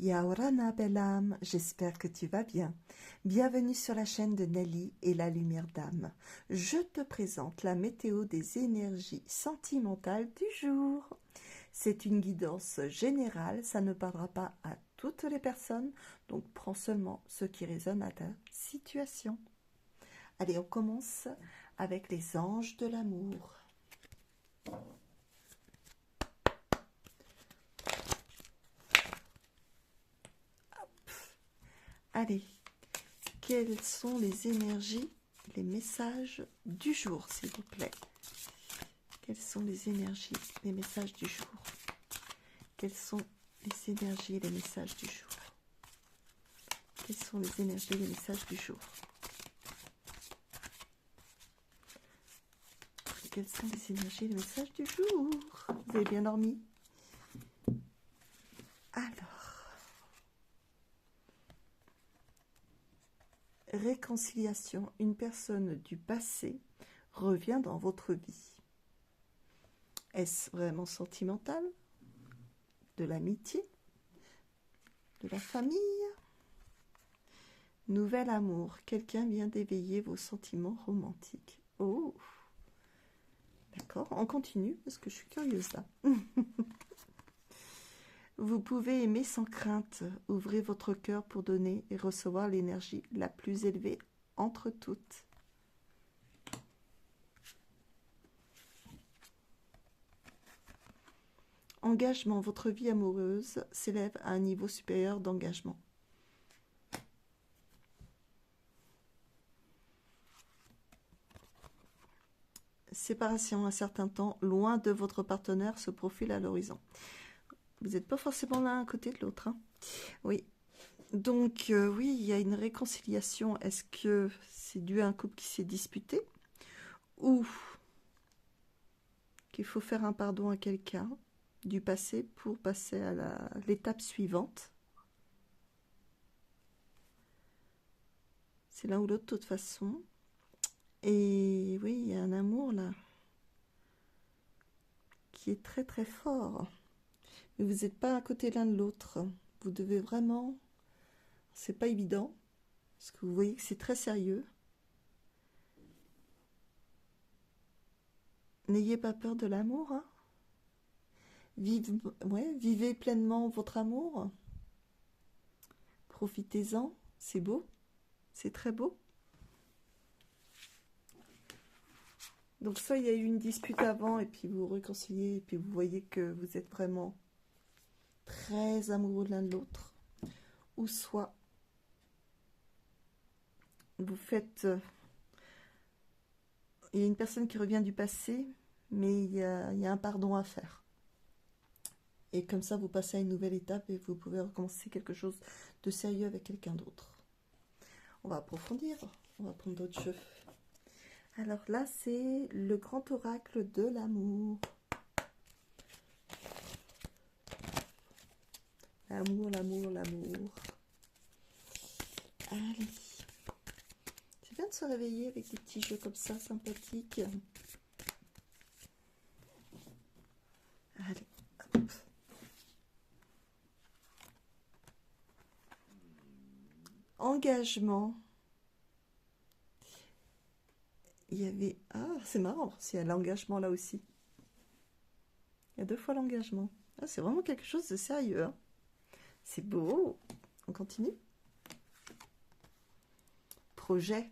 Yaorana belle âme, j'espère que tu vas bien. Bienvenue sur la chaîne de Nelly et la lumière d'âme. Je te présente la météo des énergies sentimentales du jour. C'est une guidance générale, ça ne parlera pas à toutes les personnes, donc prends seulement ce qui résonne à ta situation. Allez, on commence avec les anges de l'amour. Allez, quelles sont les énergies, les messages du jour, s'il vous plaît? Quelles sont les énergies, les messages du jour? Quelles sont les énergies, les messages du jour? Quelles sont les énergies, les messages du jour? Quelles sont les énergies, les messages du jour? Vous avez bien dormi? Alors, réconciliation. Une personne du passé revient dans votre vie. Est-ce vraiment sentimental? De l'amitié? De la famille? Nouvel amour. Quelqu'un vient d'éveiller vos sentiments romantiques. Oh! D'accord, on continue parce que je suis curieuse là. Vous pouvez aimer sans crainte. Ouvrez votre cœur pour donner et recevoir l'énergie la plus élevée entre toutes. Engagement. Votre vie amoureuse s'élève à un niveau supérieur d'engagement. Séparation. Un certain temps, loin de votre partenaire, se profile à l'horizon. Vous n'êtes pas forcément l'un à côté de l'autre. Hein. Oui. Donc, oui, il y a une réconciliation. Est-ce que c'est dû à un couple qui s'est disputé? Ou qu'il faut faire un pardon à quelqu'un du passé pour passer à l'étape suivante? C'est l'un ou l'autre de toute façon. Et oui, il y a un amour là qui est très très fort. Mais vous n'êtes pas à côté l'un de l'autre. Vous devez vraiment... C'est pas évident. Parce que vous voyez que c'est très sérieux. N'ayez pas peur de l'amour. Hein. Vivez pleinement votre amour. Profitez-en. C'est beau. C'est très beau. Donc soit il y a eu une dispute avant et puis vous vous réconciliez et puis vous voyez que vous êtes vraiment très amoureux l'un de l'autre. Ou soit vous faites... il y a une personne qui revient du passé, mais il y a un pardon à faire. Et comme ça, vous passez à une nouvelle étape et vous pouvez recommencer quelque chose de sérieux avec quelqu'un d'autre. On va approfondir, on va prendre d'autres jeux. Alors là, c'est le grand oracle de l'amour. L'amour, l'amour, l'amour. Allez. C'est bien de se réveiller avec des petits jeux comme ça, sympathiques. Allez, hop. Engagement. Il y avait... Ah, c'est marrant, s'il y a l'engagement là aussi. Il y a 2 fois l'engagement. Ah, c'est vraiment quelque chose de sérieux. Hein. C'est beau. On continue. Projet.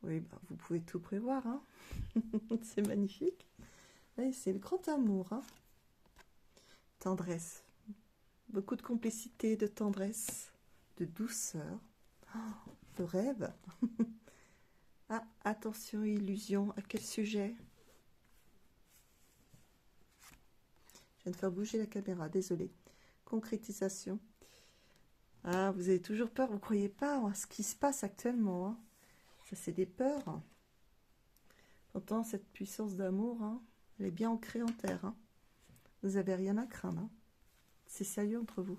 Oui, bah, vous pouvez tout prévoir. Hein. C'est magnifique. Oui, c'est le grand amour. Hein. Tendresse. Beaucoup de complicité, de tendresse, de douceur. Oh, de rêve. Ah, attention, illusion. À quel sujet? Je viens de faire bouger la caméra, désolée. Concrétisation. Ah, vous avez toujours peur, vous ne croyez pas à ce qui se passe actuellement. Hein. Ça, c'est des peurs. Pourtant, cette puissance d'amour, hein, elle est bien ancrée en terre. Hein. Vous n'avez rien à craindre. Hein. C'est sérieux entre vous.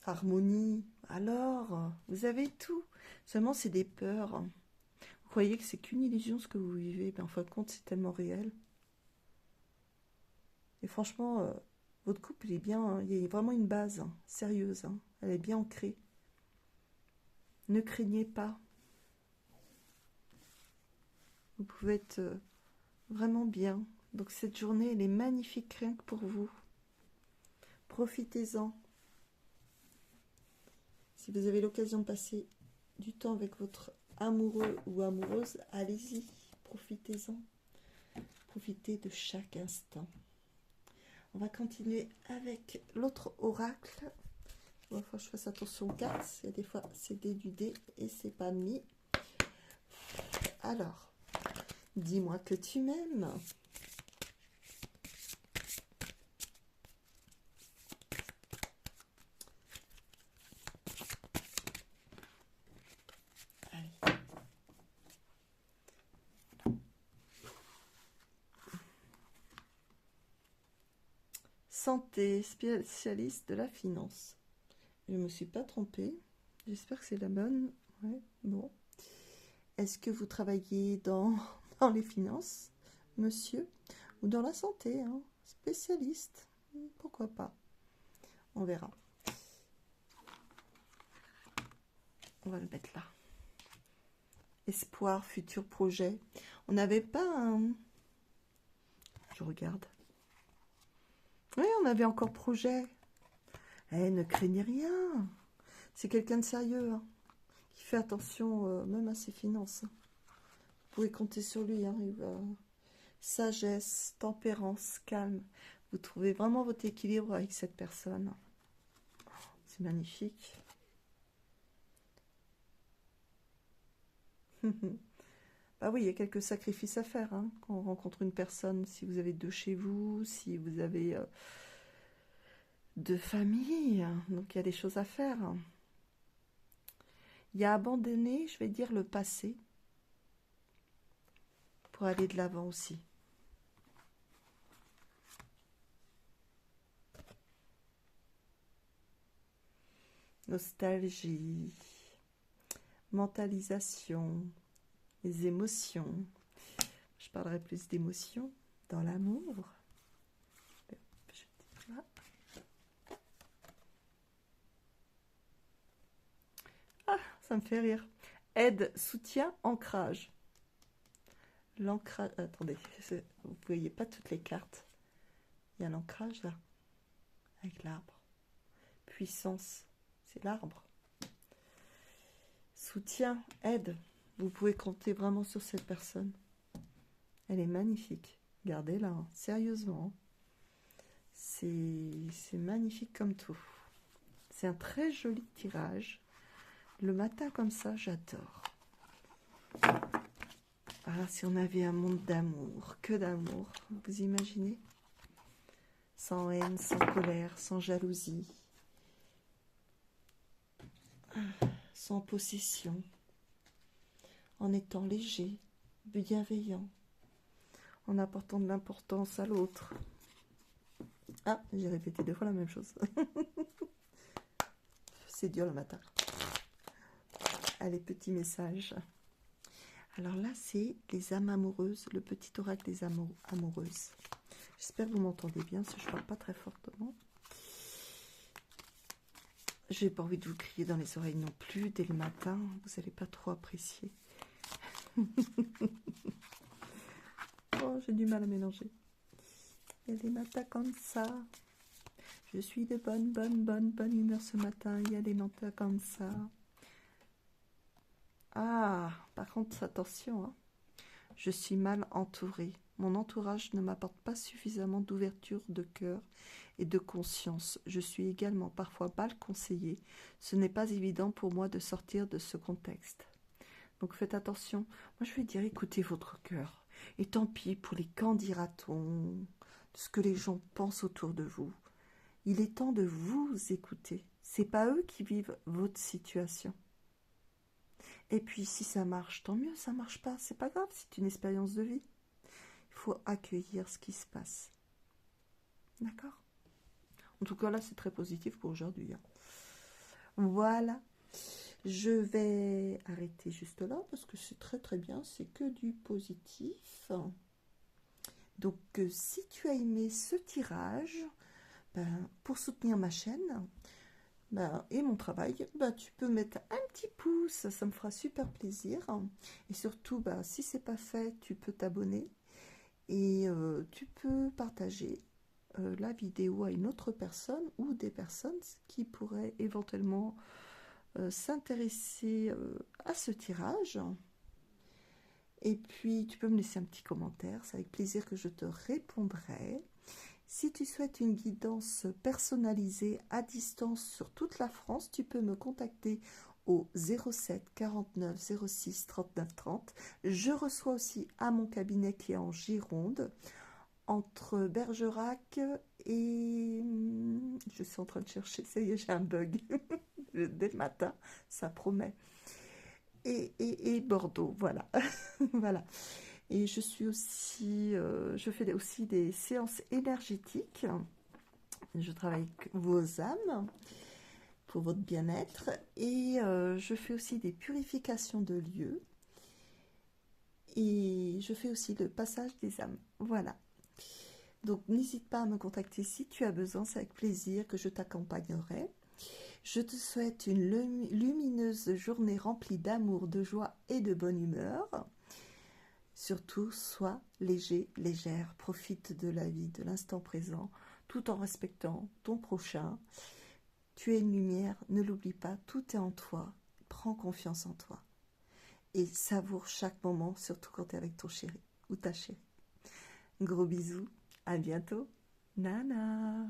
Harmonie. Alors, vous avez tout. Seulement, c'est des peurs. Vous croyez que c'est qu'une illusion ce que vous vivez, mais en fin de compte, c'est tellement réel. Et franchement, Votre couple, il est bien, il y a vraiment une base sérieuse. Elle est bien ancrée. Ne craignez pas. Vous pouvez être vraiment bien. Donc cette journée, elle est magnifique rien que pour vous. Profitez-en. Si vous avez l'occasion de passer du temps avec votre amoureux ou amoureuse, allez-y, profitez-en. Profitez de chaque instant. On va continuer avec l'autre oracle. Il faut que je fasse attention aux cartes. Il y a des fois, c'est du dé et c'est pas mis. Alors, dis-moi que tu m'aimes. Allez. Santé, spécialiste de la finance. Je ne me suis pas trompée. J'espère que c'est la bonne. Ouais, bon. Est-ce que vous travaillez dans les finances, monsieur, ou dans la santé, hein? Spécialiste, pourquoi pas? On verra. On va le mettre là. Espoir, futur projet. On n'avait pas un... Je regarde. Oui, on avait encore projet. Eh, ne craignez rien. C'est quelqu'un de sérieux, hein, qui fait attention même à ses finances. Vous pouvez compter sur lui. Hein, il va... Sagesse, tempérance, calme. Vous trouvez vraiment votre équilibre avec cette personne. C'est magnifique. Bah oui, il y a quelques sacrifices à faire hein, quand on rencontre une personne. Si vous avez deux chez vous, si vous avez deux familles, donc il y a des choses à faire. Il y a abandonné, je vais dire, le passé pour aller de l'avant aussi. Nostalgie, mentalisation, les émotions. Je parlerai plus d'émotions dans l'amour. Ah, ça me fait rire. Aide, soutien, ancrage. L'ancrage... Attendez, vous ne voyez pas toutes les cartes. Il y a l'ancrage là, avec l'arbre. Puissance, c'est l'arbre. Soutien, aide. Vous pouvez compter vraiment sur cette personne. Elle est magnifique. Regardez-la, hein, sérieusement. C'est magnifique comme tout. C'est un très joli tirage. Le matin comme ça, j'adore. Ah, si on avait un monde d'amour, que d'amour, vous imaginez? Sans haine, sans colère, sans jalousie, sans possession, en étant léger, bienveillant, en apportant de l'importance à l'autre. Ah, j'ai répété 2 fois la même chose. C'est dur le matin. Allez, petit message. Alors là, c'est les âmes amoureuses, le petit oracle des amoureuses. J'espère que vous m'entendez bien, parce que je ne parle pas très fortement. Je n'ai pas envie de vous crier dans les oreilles non plus, dès le matin, vous n'allez pas trop apprécier. Oh, j'ai du mal à mélanger. Il y a des matins comme ça. Je suis de bonne humeur ce matin. Il y a des matins comme ça. Ah, par contre, attention, hein. Je suis mal entourée. Mon entourage ne m'apporte pas suffisamment d'ouverture de cœur et de conscience. Je suis également parfois mal conseillée. Ce n'est pas évident pour moi de sortir de ce contexte. Donc faites attention. Moi, je vais dire, écoutez votre cœur. Et tant pis pour les qu'en dira-t-on, de ce que les gens pensent autour de vous. Il est temps de vous écouter. C'est pas eux qui vivent votre situation. Et puis, si ça marche, tant mieux, ça marche pas. C'est pas grave, c'est une expérience de vie. Il faut accueillir ce qui se passe. D'accord? En tout cas, là, c'est très positif pour aujourd'hui. Hein. Voilà. Je vais arrêter juste là parce que c'est très bien. C'est que du positif. Donc, si tu as aimé ce tirage, pour soutenir ma chaîne et mon travail, tu peux mettre un petit pouce, ça me fera super plaisir. Et surtout, si c'est pas fait, tu peux t'abonner et tu peux partager la vidéo à une autre personne ou des personnes qui pourraient éventuellement s'intéresser à ce tirage. Et puis, tu peux me laisser un petit commentaire, c'est avec plaisir que je te répondrai. Si tu souhaites une guidance personnalisée à distance sur toute la France, tu peux me contacter au 07 49 06 39 30. Je reçois aussi à mon cabinet qui est en Gironde, entre Bergerac et... Je suis en train de chercher, ça y est, j'ai un bug. Dès le matin, ça promet. Et Bordeaux, voilà. Voilà. Et je suis aussi, je fais aussi des séances énergétiques. Je travaille avec vos âmes pour votre bien-être. Et je fais aussi des purifications de lieux. Et je fais aussi le passage des âmes. Voilà. Donc n'hésite pas à me contacter si tu as besoin. C'est avec plaisir que je t'accompagnerai. Je te souhaite une lumineuse journée remplie d'amour, de joie et de bonne humeur. Surtout, sois léger, légère, profite de la vie, de l'instant présent, tout en respectant ton prochain. Tu es une lumière, ne l'oublie pas, tout est en toi, prends confiance en toi. Et savoure chaque moment, surtout quand tu es avec ton chéri ou ta chérie. Gros bisous, à bientôt, Nana.